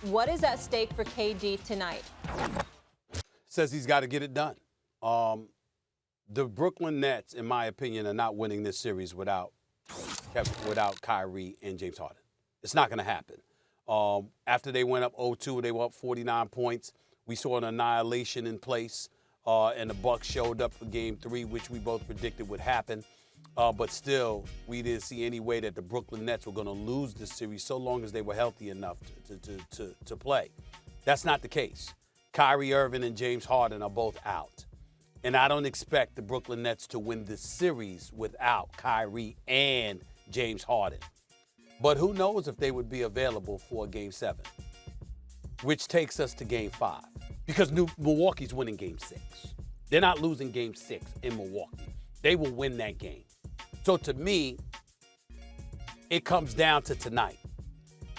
What is at stake for KD tonight? Says he's got to get it done. The Brooklyn Nets, in my opinion, are not winning this series without Kyrie and James Harden. It's not going to happen. After they went up 0-2, they were up 49 points. We saw an annihilation in place, and the Bucks showed up for Game 3, which we both predicted would happen. But still, we didn't see any way that the Brooklyn Nets were going to lose this series so long as they were healthy enough to play. That's not the case. Kyrie Irving and James Harden are both out. And I don't expect the Brooklyn Nets to win this series without Kyrie and James Harden. But who knows if they would be available for Game 7, which takes us to Game 5. Because Milwaukee's winning Game 6. They're not losing Game 6 in Milwaukee. They will win that game. So to me, it comes down to tonight.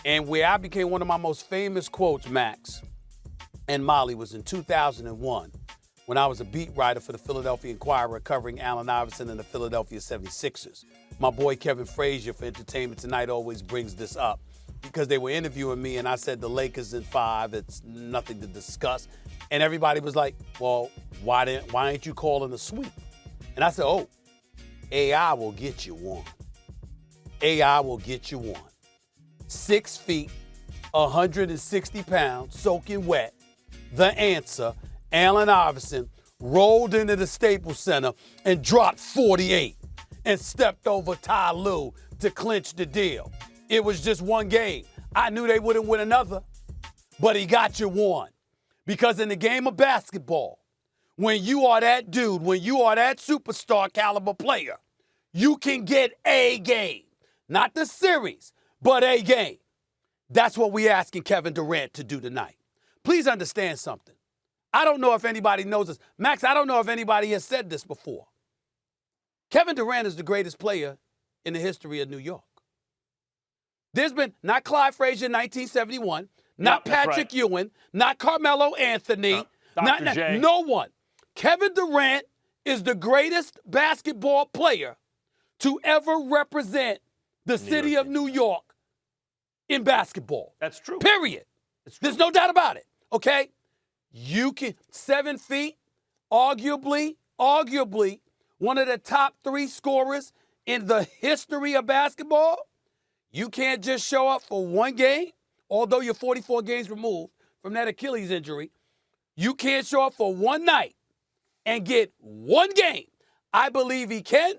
And where I became one of my most famous quotes, Max and Molly, was in 2001 when I was a beat writer for the Philadelphia Inquirer covering Allen Iverson and the Philadelphia 76ers. My boy Kevin Frazier for Entertainment Tonight always brings this up because they were interviewing me and I said the Lakers in 5, it's nothing to discuss. And everybody was like, well, why ain't you calling a sweep? And I said, oh, AI will get you one. AI will get you one. 6 feet, 160 pounds, soaking wet. The answer, Allen Iverson rolled into the Staples Center and dropped 48 and stepped over Ty Lue to clinch the deal. It was just one game. I knew they wouldn't win another, but he got you one. Because in the game of basketball, when you are that dude, when you are that superstar caliber player, you can get a game. Not the series, but a game. That's what we're asking Kevin Durant to do tonight. Please understand something. I don't know if anybody knows this. Max, I don't know if anybody has said this before. Kevin Durant is the greatest player in the history of New York. There's been not Clyde Frazier in 1971, not Patrick Ewing, not Carmelo Anthony, no one. Kevin Durant is the greatest basketball player to ever represent the city of New York in basketball. That's true. Period. There's no doubt about it, okay? You can, 7 feet, arguably, one of the top 3 scorers in the history of basketball. You can't just show up for one game, although you're 44 games removed from that Achilles injury. You can't show up for one night and get one game. I believe he can.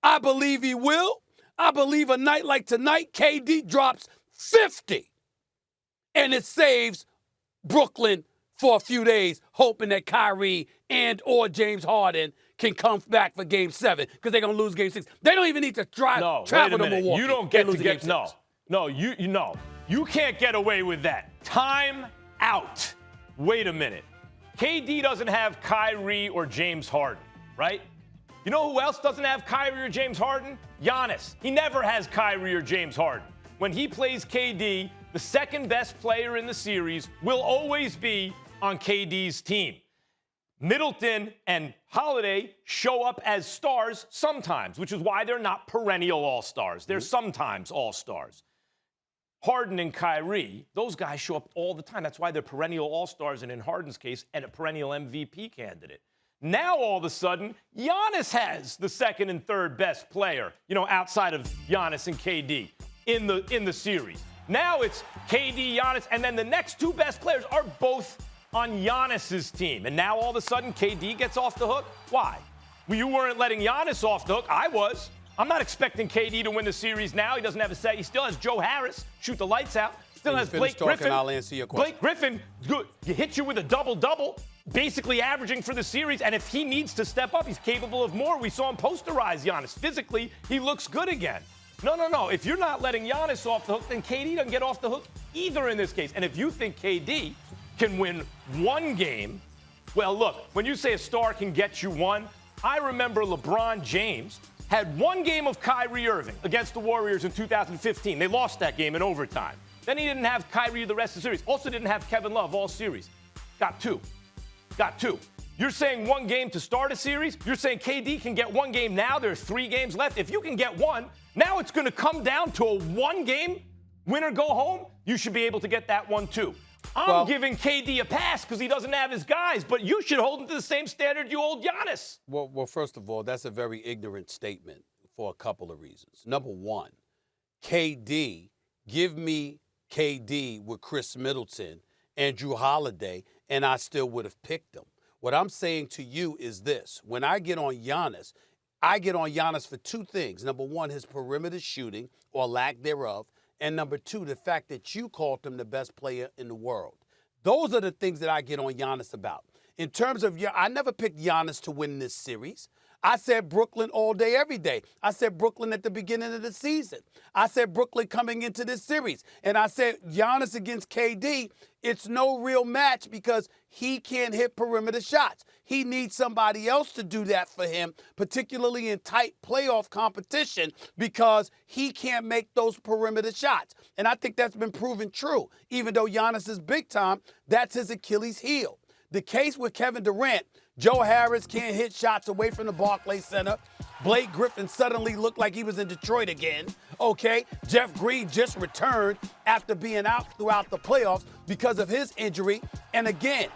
I believe he will. I believe a night like tonight, KD drops 50. And it saves Brooklyn for a few days, hoping that Kyrie and or James Harden can come back for Game 7 because they're going to lose Game 6. They don't even need to travel to Milwaukee. You don't get to get you can't get away with that. Time out. Wait a minute. KD doesn't have Kyrie or James Harden, right? You know who else doesn't have Kyrie or James Harden? Giannis. He never has Kyrie or James Harden. When he plays KD, the second best player in the series will always be on KD's team. Middleton and Holiday show up as stars sometimes, which is why they're not perennial all-stars. They're sometimes all-stars. Harden and Kyrie, those guys show up all the time. That's why they're perennial all-stars, and in Harden's case, and a perennial MVP candidate. Now, all of a sudden, Giannis has the second and third best player, outside of Giannis and KD in the series. Now it's KD, Giannis, and then the next 2 best players are both on Giannis's team. And now all of a sudden, KD gets off the hook. Why? Well, you weren't letting Giannis off the hook. I was. I'm not expecting KD to win the series now. He doesn't have a set. He still has Joe Harris shoot the lights out. Still has Blake Griffin. I'll answer your question. Blake Griffin, good. He hits you with a double-double, basically averaging for the series. And if he needs to step up, he's capable of more. We saw him posterize Giannis. Physically, he looks good again. No. If you're not letting Giannis off the hook, then KD doesn't get off the hook either in this case. And if you think KD can win one game, well, look, when you say a star can get you one, I remember LeBron James had one game of Kyrie Irving against the Warriors in 2015. They lost that game in overtime. Then he didn't have Kyrie the rest of the series. Also didn't have Kevin Love all series. Got two. You're saying one game to start a series? You're saying KD can get one game now? There's 3 games left. If you can get one, now it's going to come down to a one-game Win or go home, you should be able to get that one too. I'm giving KD a pass because he doesn't have his guys, but you should hold him to the same standard you hold Giannis. Well, first of all, that's a very ignorant statement for a couple of reasons. Number one, KD, give me KD with Chris Middleton and Drew Holiday, and I still would have picked him. What I'm saying to you is this. When I get on Giannis, I get on Giannis for two things. Number one, his perimeter shooting or lack thereof. And number two, the fact that you called him the best player in the world. Those are the things that I get on Giannis about. In terms of, I never picked Giannis to win this series. I said Brooklyn all day, every day. I said Brooklyn at the beginning of the season. I said Brooklyn coming into this series. And I said Giannis against KD, it's no real match because he can't hit perimeter shots. He needs somebody else to do that for him, particularly in tight playoff competition, because he can't make those perimeter shots. And I think that's been proven true. Even though Giannis is big time, that's his Achilles heel. The case with Kevin Durant, Joe Harris can't hit shots away from the Barclays Center. Blake Griffin suddenly looked like he was in Detroit again. Okay, Jeff Green just returned after being out throughout the playoffs because of his injury. And again,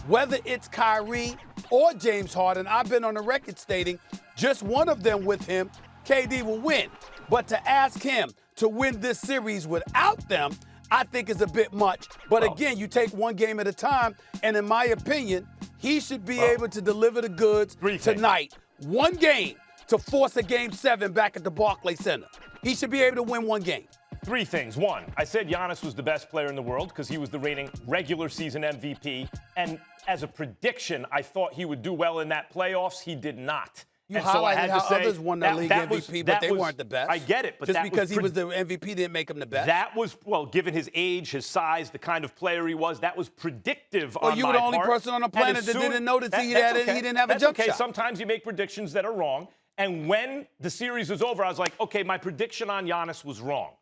whether it's Kyrie or James Harden, I've been on the record stating just one of them with him, KD will win. But to ask him to win this series without them, I think is a bit much. But again, you take one game at a time, and in my opinion, he should be able to deliver the goods tonight. One game to force a Game 7 back at the Barclays Center. He should be able to win one game. Three things. One, I said Giannis was the best player in the world because he was the reigning regular season MVP. And as a prediction, I thought he would do well in that playoffs. He did not. You highlighted how others won the league MVP, but they weren't the best. I get it, but just because he was the MVP didn't make him the best. That was, well, given his age, his size, the kind of player he was, that was predictive on my part. You were the only person on the planet that didn't know that he didn't have a jump shot. Sometimes you make predictions that are wrong. And when the series was over, I was like, okay, my prediction on Giannis was wrong.